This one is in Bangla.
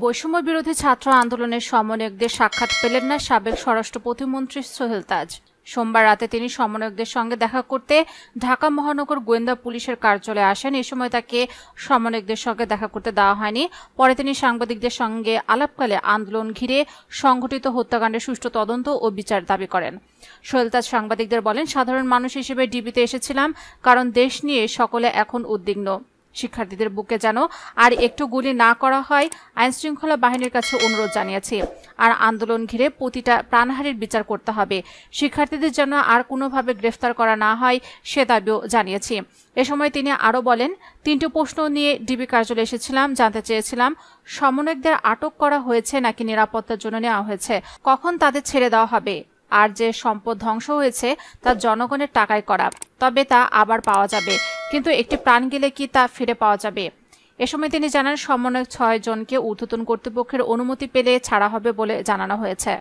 বৈষম্য বিরোধী ছাত্র আন্দোলনের সমন্বয়কদের সাক্ষাৎ পেলেন না সাবেক স্বরাষ্ট্র প্রতিমন্ত্রী সোহেল তাজ। সোমবার রাতে তিনি সমন্বয়কদের সঙ্গে দেখা করতে ঢাকা মহানগর গোয়েন্দা পুলিশের কার্যালয়ে আসেন। এ সময় তাকে সমন্বয়কদের সঙ্গে দেখা করতে দেওয়া হয়নি। পরে তিনি সাংবাদিকদের সঙ্গে আলাপকালে আন্দোলন ঘিরে সংঘটিত হত্যাকাণ্ডের সুষ্ঠু তদন্ত ও বিচার দাবি করেন। সোহেল তাজ সাংবাদিকদের বলেন, সাধারণ মানুষ হিসেবে ডিবিতে এসেছিলাম কারণ দেশ নিয়ে সকলে এখন উদ্বিগ্ন। শিক্ষার্থীদের বুকে যেন আর একটু গুলি না করা হয় আইনশৃঙ্খলা বাহিনীর কাছে অনুরোধ জানিয়েছি। আর আন্দোলন ঘিরে প্রতিটা প্রাণহানির বিচার করতে হবে। শিক্ষার্থীদের যেন আর কোনোভাবে গ্রেফতার করা না হয় সে দাবিও জানিয়েছি। এ সময় তিনি আরও বলেন, 3টি প্রশ্ন নিয়ে ডিবি কার্যালয়ে এসেছিলাম। জানতে চেয়েছিলাম সমন্বয়কদের আটক করা হয়েছে নাকি নিরাপত্তার জন্য নেওয়া হয়েছে, কখন তাদের ছেড়ে দেওয়া হবে। আর যে সম্পদ ধ্বংস হয়েছে তা জনগণের টাকায় করা, তবে তা আবার পাওয়া যাবে, কিন্তু একটি প্রাণ গেলে কি তা ফিরে পাওয়া যাবে? এ সময় তিনি জানান, সমন্বয়ক 6 জনকে ঊর্ধ্বতন কর্তৃপক্ষের অনুমতি পেলে ছাড়া হবে বলে জানানো হয়েছে।